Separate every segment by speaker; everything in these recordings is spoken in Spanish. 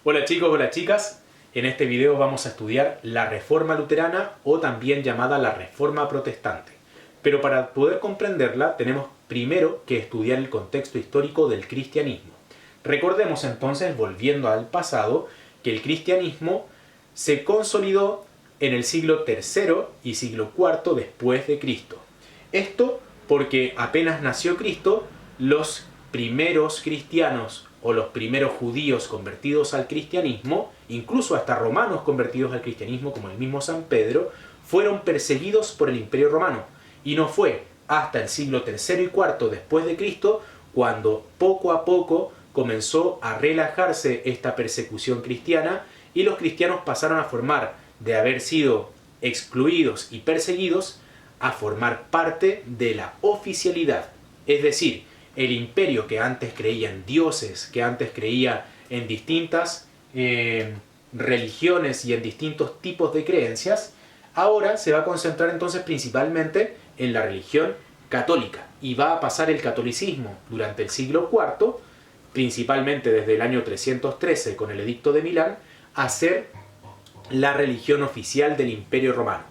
Speaker 1: Hola chicos, hola chicas. En este video vamos a estudiar la Reforma Luterana o también llamada la Reforma Protestante. Pero para poder comprenderla tenemos primero que estudiar el contexto histórico del cristianismo. Recordemos entonces, volviendo al pasado, que el cristianismo se consolidó en el siglo III y siglo IV después de Cristo. Esto porque apenas nació Cristo, los primeros cristianos o los primeros judíos convertidos al cristianismo, incluso hasta romanos convertidos al cristianismo como el mismo San Pedro, fueron perseguidos por el Imperio Romano. Y no fue hasta el siglo III y IV después de Cristo cuando poco a poco comenzó a relajarse esta persecución cristiana y los cristianos pasaron a formar, de haber sido excluidos y perseguidos, a formar parte de la oficialidad. Es decir, el imperio que antes creía en dioses, que antes creía en distintas religiones y en distintos tipos de creencias, ahora se va a concentrar entonces principalmente en la religión católica y va a pasar el catolicismo durante el siglo IV, principalmente desde el año 313 con el Edicto de Milán, a ser la religión oficial del Imperio Romano.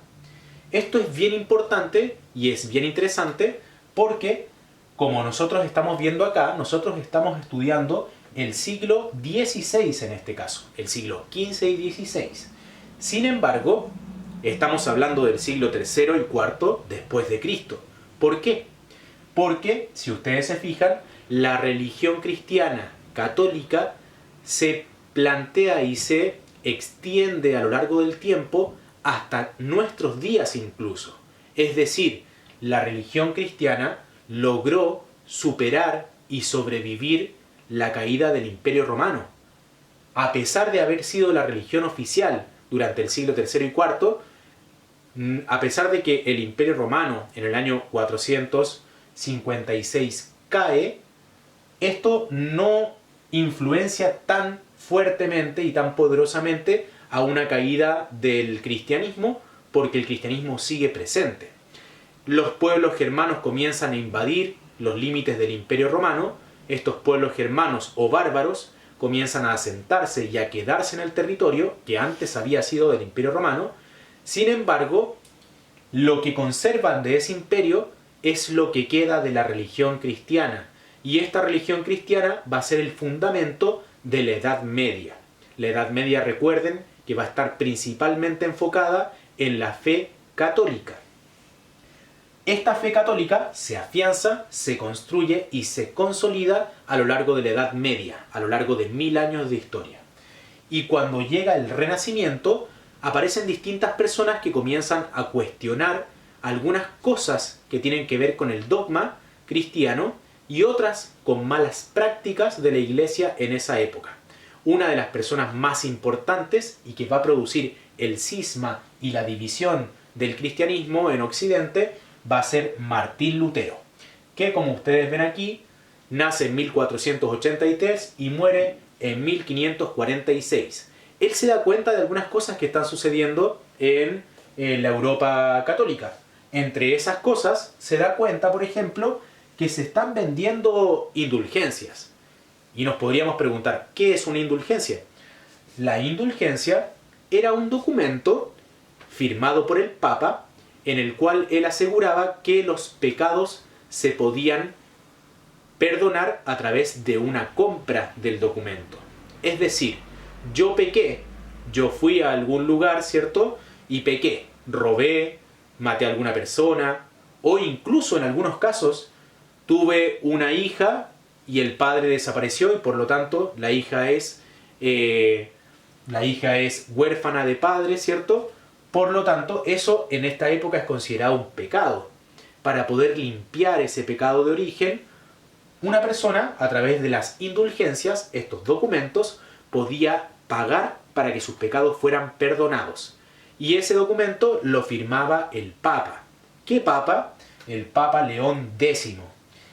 Speaker 1: Esto es bien importante y es bien interesante porque, como nosotros estamos viendo acá, nosotros estamos estudiando el siglo XVI en este caso, el siglo XV y XVI. Sin embargo, estamos hablando del siglo III y IV después de Cristo. ¿Por qué? Porque, si ustedes se fijan, la religión cristiana católica se plantea y se extiende a lo largo del tiempo hasta nuestros días incluso. Es decir, la religión cristiana logró superar y sobrevivir la caída del Imperio Romano. A pesar de haber sido la religión oficial durante el siglo III y IV, a pesar de que el Imperio Romano en el año 456 cae, esto no influencia tan fuertemente y tan poderosamente a una caída del cristianismo, porque el cristianismo sigue presente. Los pueblos germanos comienzan a invadir los límites del Imperio Romano. Estos pueblos germanos o bárbaros comienzan a asentarse y a quedarse en el territorio que antes había sido del Imperio Romano. Sin embargo, lo que conservan de ese imperio es lo que queda de la religión cristiana. Y esta religión cristiana va a ser el fundamento de la Edad Media. La Edad Media, recuerden, que va a estar principalmente enfocada en la fe católica. Esta fe católica se afianza, se construye y se consolida a lo largo de la Edad Media, a lo largo de 1000 años de historia. Y cuando llega el Renacimiento, aparecen distintas personas que comienzan a cuestionar algunas cosas que tienen que ver con el dogma cristiano y otras con malas prácticas de la Iglesia en esa época. Una de las personas más importantes y que va a producir el cisma y la división del cristianismo en Occidente va a ser Martín Lutero, que, como ustedes ven aquí, nace en 1483 y muere en 1546. Él se da cuenta de algunas cosas que están sucediendo en la Europa católica. Entre esas cosas se da cuenta, por ejemplo, que se están vendiendo indulgencias. Y nos podríamos preguntar, ¿qué es una indulgencia? La indulgencia era un documento firmado por el Papa en el cual él aseguraba que los pecados se podían perdonar a través de una compra del documento. Es decir, yo pequé, yo fui a algún lugar, ¿cierto? Y pequé, robé, maté a alguna persona, o incluso en algunos casos tuve una hija y el padre desapareció y por lo tanto la hija es huérfana de padre, ¿cierto? Por lo tanto, eso en esta época es considerado un pecado. Para poder limpiar ese pecado de origen, una persona, a través de las indulgencias, estos documentos, podía pagar para que sus pecados fueran perdonados. Y ese documento lo firmaba el Papa. ¿Qué Papa? El Papa León X.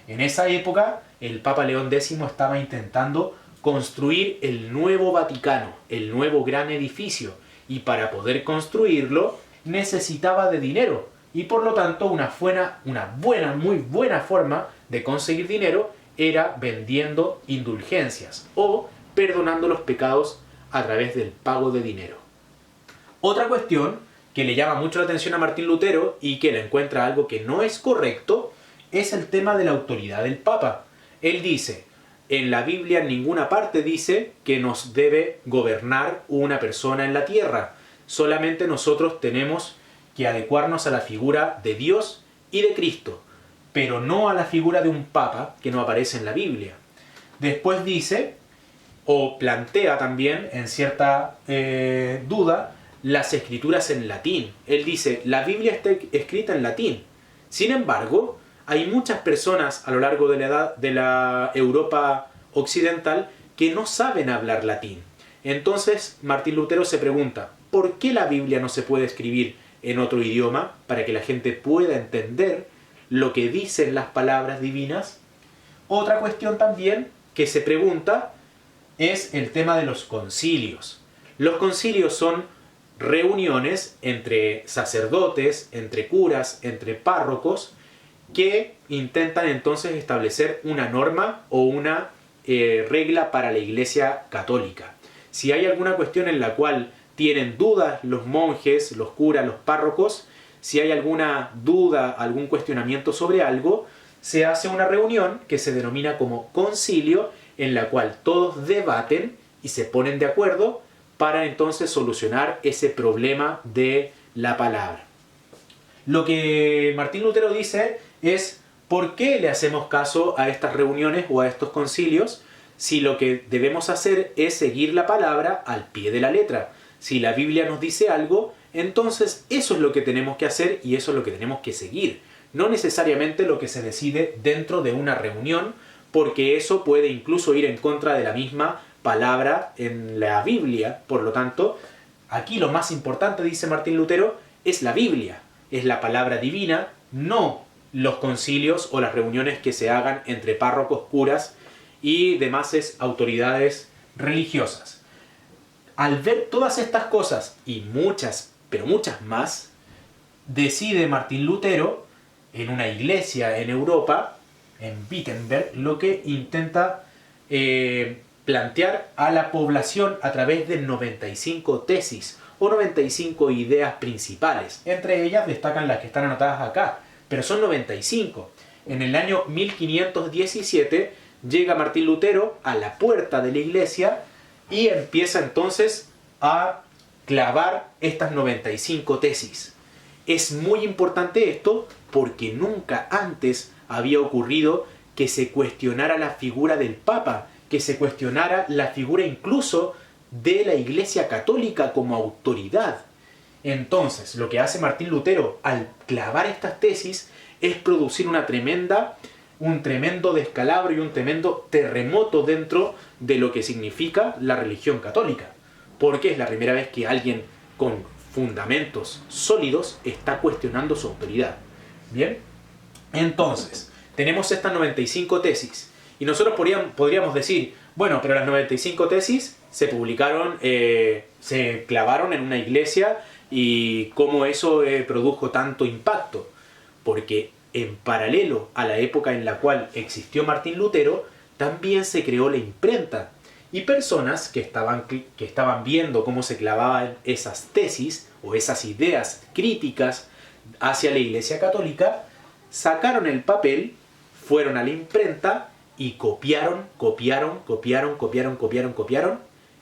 Speaker 1: En esa época, el Papa León X estaba intentando construir el nuevo Vaticano, el nuevo gran edificio, y para poder construirlo necesitaba de dinero, y por lo tanto muy buena forma de conseguir dinero era vendiendo indulgencias o perdonando los pecados a través del pago de dinero. Otra cuestión que le llama mucho la atención a Martín Lutero y que le encuentra algo que no es correcto es el tema de la autoridad del Papa. Él dice, en la Biblia en ninguna parte dice que nos debe gobernar una persona en la tierra. Solamente nosotros tenemos que adecuarnos a la figura de Dios y de Cristo, pero no a la figura de un Papa que no aparece en la Biblia. Después dice, o plantea también en cierta duda, las escrituras en latín. Él dice, la Biblia está escrita en latín. Sin embargo, hay muchas personas a lo largo de la Europa occidental que no saben hablar latín. Entonces, Martín Lutero se pregunta, ¿por qué la Biblia no se puede escribir en otro idioma para que la gente pueda entender lo que dicen las palabras divinas? Otra cuestión también que se pregunta es el tema de los concilios. Los concilios son reuniones entre sacerdotes, entre curas, entre párrocos, que intentan entonces establecer una norma o una regla para la Iglesia católica. Si hay alguna cuestión en la cual tienen dudas los monjes, los curas, los párrocos, si hay alguna duda, algún cuestionamiento sobre algo, se hace una reunión que se denomina como concilio, en la cual todos debaten y se ponen de acuerdo para entonces solucionar ese problema de la palabra. Lo que Martín Lutero dice es, ¿por qué le hacemos caso a estas reuniones o a estos concilios si lo que debemos hacer es seguir la palabra al pie de la letra? Si la Biblia nos dice algo, entonces eso es lo que tenemos que hacer y eso es lo que tenemos que seguir. No necesariamente lo que se decide dentro de una reunión, porque eso puede incluso ir en contra de la misma palabra en la Biblia. Por lo tanto, aquí lo más importante, dice Martín Lutero, es la Biblia. Es la palabra divina, no los concilios o las reuniones que se hagan entre párrocos, curas y demás autoridades religiosas. Al ver todas estas cosas y muchas, pero muchas más, decide Martín Lutero en una iglesia en Europa, en Wittenberg, lo que intenta plantear a la población a través de 95 tesis o 95 ideas principales. Entre ellas destacan las que están anotadas acá, pero son 95. En el año 1517 llega Martín Lutero a la puerta de la iglesia y empieza entonces a clavar estas 95 tesis. Es muy importante esto porque nunca antes había ocurrido que se cuestionara la figura del Papa, que se cuestionara la figura incluso de la Iglesia Católica como autoridad. Entonces, lo que hace Martín Lutero al clavar estas tesis es producir un tremendo descalabro y un tremendo terremoto dentro de lo que significa la religión católica. Porque es la primera vez que alguien con fundamentos sólidos está cuestionando su autoridad. Bien, entonces, tenemos estas 95 tesis. Y nosotros podríamos decir, bueno, pero las 95 tesis se publicaron, se clavaron en una iglesia y cómo eso produjo tanto impacto. Porque en paralelo a la época en la cual existió Martín Lutero, también se creó la imprenta. Y personas que estaban viendo cómo se clavaban esas tesis o esas ideas críticas hacia la Iglesia Católica, sacaron el papel, fueron a la imprenta y copiaron,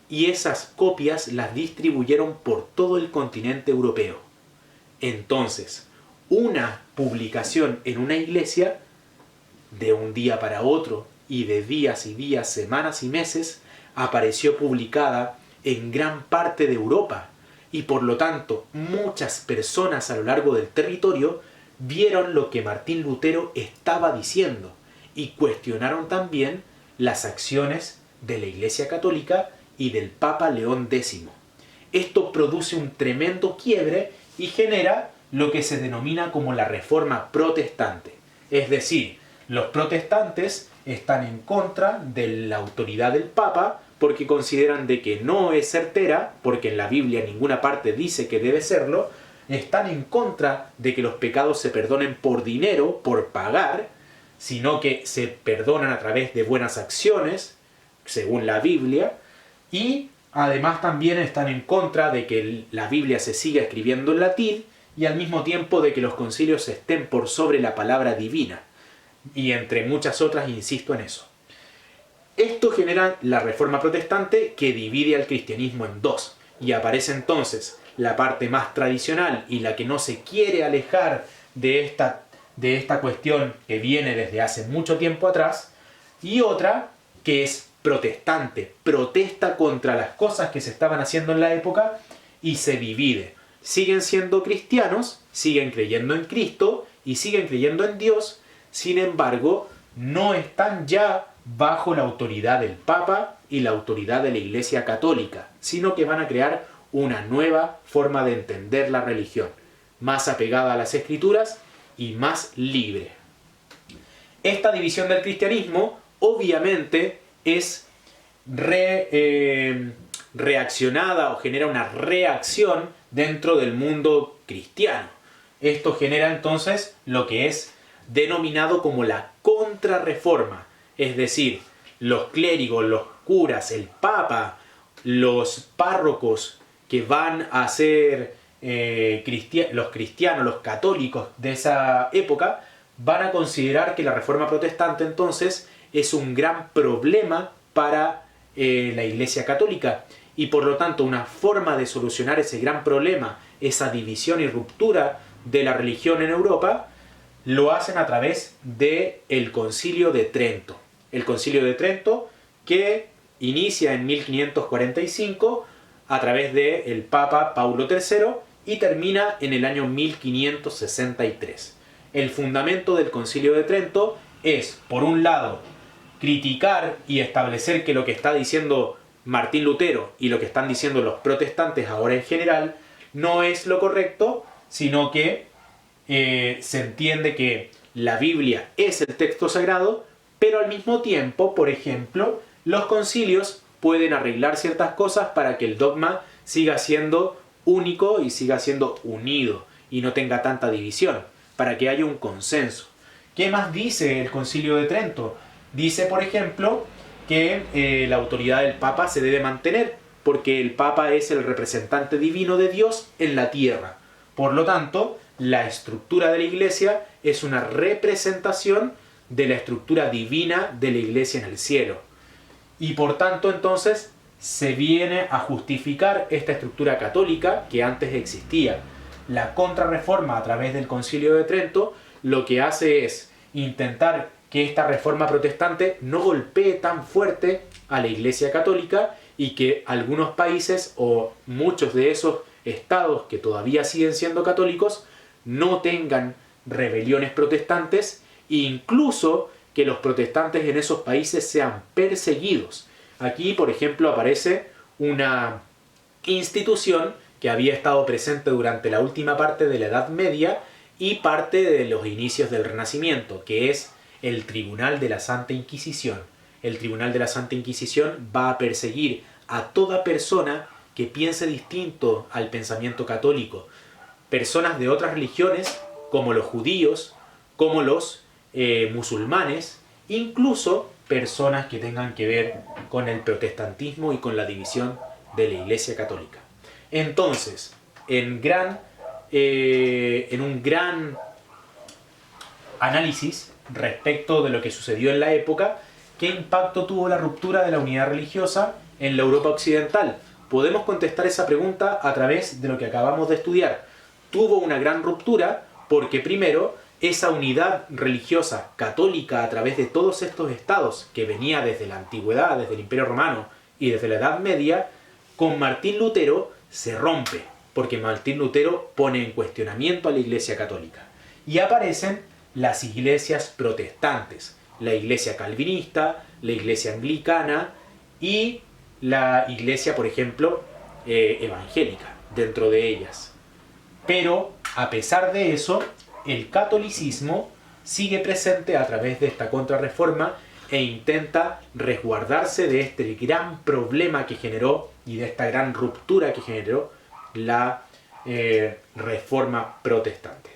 Speaker 1: y esas copias las distribuyeron por todo el continente europeo. Entonces, una publicación en una iglesia, de un día para otro, y de días y días, semanas y meses, apareció publicada en gran parte de Europa, y por lo tanto muchas personas a lo largo del territorio vieron lo que Martín Lutero estaba diciendo y cuestionaron también las acciones de la Iglesia Católica y del Papa León X. Esto produce un tremendo quiebre y genera lo que se denomina como la Reforma Protestante. Es decir, los protestantes están en contra de la autoridad del Papa porque consideran de que no es certera, porque en la Biblia en ninguna parte dice que debe serlo. Están en contra de que los pecados se perdonen por dinero, por pagar, sino que se perdonan a través de buenas acciones, según la Biblia, y Además también están en contra de que la Biblia se siga escribiendo en latín y al mismo tiempo de que los concilios estén por sobre la palabra divina. Y entre muchas otras, insisto en eso. Esto genera la Reforma Protestante, que divide al cristianismo en dos. Y aparece entonces la parte más tradicional y la que no se quiere alejar de esta cuestión que viene desde hace mucho tiempo atrás, y otra que es protestante, protesta contra las cosas que se estaban haciendo en la época y se divide. Siguen siendo cristianos, siguen creyendo en Cristo y siguen creyendo en Dios, sin embargo, no están ya bajo la autoridad del Papa y la autoridad de la Iglesia Católica, sino que van a crear una nueva forma de entender la religión, más apegada a las Escrituras y más libre. Esta división del cristianismo, obviamente, es reaccionada o genera una reacción dentro del mundo cristiano. Esto genera entonces lo que es denominado como la contrarreforma, es decir, los clérigos, los curas, el papa, los párrocos que van a ser los cristianos, los católicos de esa época, van a considerar que la Reforma Protestante entonces es un gran problema para la Iglesia Católica, y por lo tanto una forma de solucionar ese gran problema, esa división y ruptura de la religión en Europa, lo hacen a través del Concilio de Trento. El Concilio de Trento, que inicia en 1545 a través del Papa Paulo III y termina en el año 1563. El fundamento del Concilio de Trento es, por un lado, criticar y establecer que lo que está diciendo Martín Lutero y lo que están diciendo los protestantes ahora en general no es lo correcto, sino que se entiende que la Biblia es el texto sagrado, pero al mismo tiempo, por ejemplo, los concilios pueden arreglar ciertas cosas para que el dogma siga siendo único y siga siendo unido y no tenga tanta división, para que haya un consenso. ¿Qué más dice el Concilio de Trento? Dice, por ejemplo, que la autoridad del Papa se debe mantener, porque el Papa es el representante divino de Dios en la tierra. Por lo tanto, la estructura de la Iglesia es una representación de la estructura divina de la Iglesia en el cielo. Y por tanto, entonces, se viene a justificar esta estructura católica que antes existía. La contrarreforma a través del Concilio de Trento lo que hace es intentar que esta reforma protestante no golpee tan fuerte a la Iglesia Católica y que algunos países o muchos de esos estados que todavía siguen siendo católicos no tengan rebeliones protestantes e incluso que los protestantes en esos países sean perseguidos. Aquí, por ejemplo, aparece una institución que había estado presente durante la última parte de la Edad Media y parte de los inicios del Renacimiento, que es el Tribunal de la Santa Inquisición. El Tribunal de la Santa Inquisición va a perseguir a toda persona que piense distinto al pensamiento católico. Personas de otras religiones, como los judíos, como los musulmanes, incluso personas que tengan que ver con el protestantismo y con la división de la Iglesia Católica. Entonces, en un gran análisis respecto de lo que sucedió en la época, ¿qué impacto tuvo la ruptura de la unidad religiosa en la Europa occidental? Podemos contestar esa pregunta a través de lo que acabamos de estudiar. Tuvo una gran ruptura porque primero, esa unidad religiosa católica a través de todos estos estados que venía desde la antigüedad, desde el Imperio Romano y desde la Edad Media, con Martín Lutero se rompe, porque Martín Lutero pone en cuestionamiento a la Iglesia Católica. Y aparecen las iglesias protestantes, la iglesia calvinista, la iglesia anglicana y la iglesia, por ejemplo, evangélica, dentro de ellas. Pero, a pesar de eso, el catolicismo sigue presente a través de esta contrarreforma e intenta resguardarse de este gran problema que generó y de esta gran ruptura que generó la reforma protestante.